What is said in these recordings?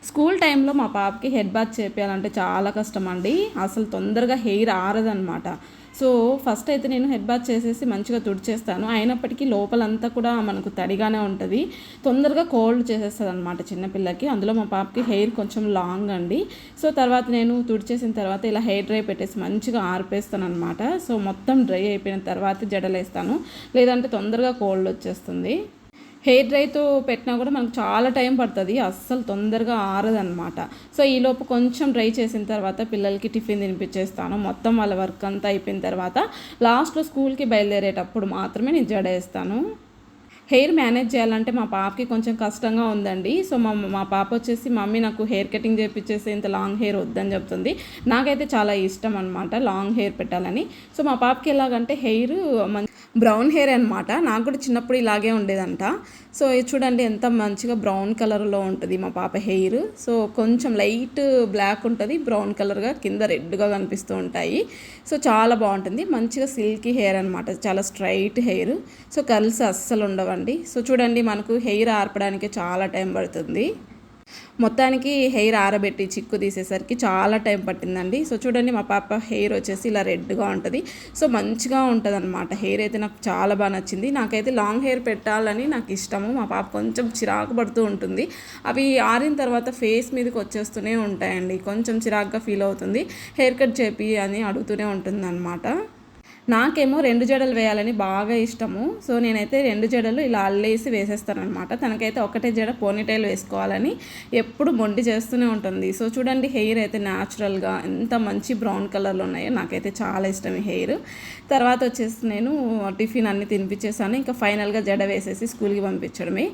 School టైంలో మా పాపకి హెడ్ బాత్ చేపియాలంటే చాలా కష్టం అండి. అసలు తొందరగా హెయిర్ ఆరదనమాట. సో ఫస్ట్ అయితే నేను హెడ్ బాత్ చేసేసి మంచిగా తుడిచేస్తాను. అయినప్పటికీ లోపలంతా కూడా మనకు తడిగానే ఉంటుంది. తొందరగా కోల్డ్ చేసేస్తుంది అనమాట చిన్నపిల్లకి. అందులో మా పాపకి హెయిర్ కొంచెం లాంగ్ అండి. సో తర్వాత నేను తుడిచేసిన తర్వాత ఇలా హెయిర్ డ్రై పెట్టేసి మంచిగా ఆరిపేస్తాను అనమాట. సో మొత్తం డ్రై అయిపోయిన తర్వాత జడలేస్తాను, లేదంటే తొందరగా కోల్డ్ వచ్చేస్తుంది. హెయిర్ డ్రైతో పెట్టినా కూడా మనకు చాలా టైం పడుతుంది, అస్సలు తొందరగా ఆరదనమాట. సో ఈలోపు కొంచెం డ్రై చేసిన తర్వాత పిల్లలకి టిఫిన్ తినిపించేస్తాను. మొత్తం వాళ్ళ వర్క్ అంతా అయిపోయిన తర్వాత లాస్ట్లో స్కూల్కి బయలుదేరేటప్పుడు మాత్రమే నేను జడేస్తాను. హెయిర్ మేనేజ్ చేయాలంటే మా పాపకి కొంచెం కష్టంగా ఉందండి. సో మా పాప వచ్చేసి మమ్మీ నాకు హెయిర్ కటింగ్ చేయించేసి ఇంత లాంగ్ హెయిర్ వద్దని చెప్తుంది. నాకైతే చాలా ఇష్టం అనమాట లాంగ్ హెయిర్ పెట్టాలని. సో మా పాపకి ఎలాగంటే హెయిర్ బ్రౌన్ హెయిర్ అనమాట. నాకు కూడా చిన్నప్పుడు ఇలాగే ఉండేదంట. సో ఇది చూడండి ఎంత మంచిగా బ్రౌన్ కలర్లో ఉంటుంది మా పాప హెయిర్. సో కొంచెం లైట్ బ్లాక్ ఉంటుంది, బ్రౌన్ కలర్గా కింద రెడ్గా కనిపిస్తూ ఉంటాయి. సో చాలా బాగుంటుంది, మంచిగా సిల్కీ హెయిర్ అనమాట, చాలా స్ట్రైట్ హెయిర్. సో కర్ల్స్ అస్సలు ఉండవండి. సో చూడండి మనకు హెయిర్ ఆర్పడానికి చాలా టైం పడుతుంది. మొత్తానికి హెయిర్ ఆరబెట్టి చిక్కు తీసేసరికి చాలా టైం పట్టిందండి. సో చూడండి మా పాప హెయిర్ వచ్చేసి ఇలా రెడ్గా ఉంటుంది. సో మంచిగా ఉంటుంది అనమాట. హెయిర్ అయితే నాకు చాలా బాగా నచ్చింది. నాకైతే లాంగ్ హెయిర్ పెట్టాలని నాకు ఇష్టము. మా పాప కొంచెం చిరాకు పడుతూ ఉంటుంది. అవి ఆరిన తర్వాత ఫేస్ మీదకి వచ్చేస్తూనే ఉంటాయండి. కొంచెం చిరాకుగా ఫీల్ అవుతుంది. హెయిర్ కట్ చేపి అని అడుగుతూనే ఉంటుంది అనమాట. నాకేమో 2 జడలు వేయాలని బాగా ఇష్టము. సో నేనైతే 2 జడలు ఇలా అల్లేసి వేసేస్తానమాట. తనకైతే ఒకటే జడ పోనీటైల్ వేసుకోవాలని ఎప్పుడు మొండి చేస్తూనే ఉంటుంది. సో చూడండి హెయిర్ అయితే న్యాచురల్గా ఎంత మంచి బ్రౌన్ కలర్లో ఉన్నాయో. నాకైతే చాలా ఇష్టం ఈ హెయిర్. తర్వాత వచ్చేసి నేను టిఫిన్ అన్నీ తినిపించేసాను. ఇంకా ఫైనల్గా జడ వేసేసి స్కూల్కి పంపించడమే.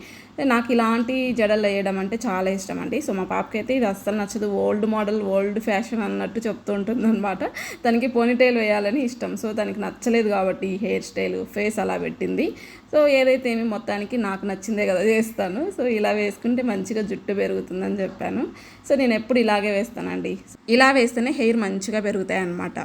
నాకు ఇలాంటి జడలు వేయడం అంటే చాలా ఇష్టం అండి. సో మా పాపకి అయితే ఇది అస్సలు నచ్చదు. ఓల్డ్ మోడల్, ఓల్డ్ ఫ్యాషన్ అన్నట్టు చెప్తూ ఉంటుంది అనమాట. తనకి పోనీటైల్ వేయాలని ఇష్టం. సో తనకి నచ్చలేదు కాబట్టి ఈ హెయిర్ స్టైల్, ఫేస్ అలా పెట్టింది. సో ఏదైతే ఏమి మొత్తానికి నాకు నచ్చిందే కదా చేస్తాను. సో ఇలా వేసుకుంటే మంచిగా జుట్టు పెరుగుతుందని చెప్పాను. సో నేను ఎప్పుడు ఇలాగే వేస్తానండి. ఇలా వేస్తేనే హెయిర్ మంచిగా పెరుగుతాయి అన్నమాట.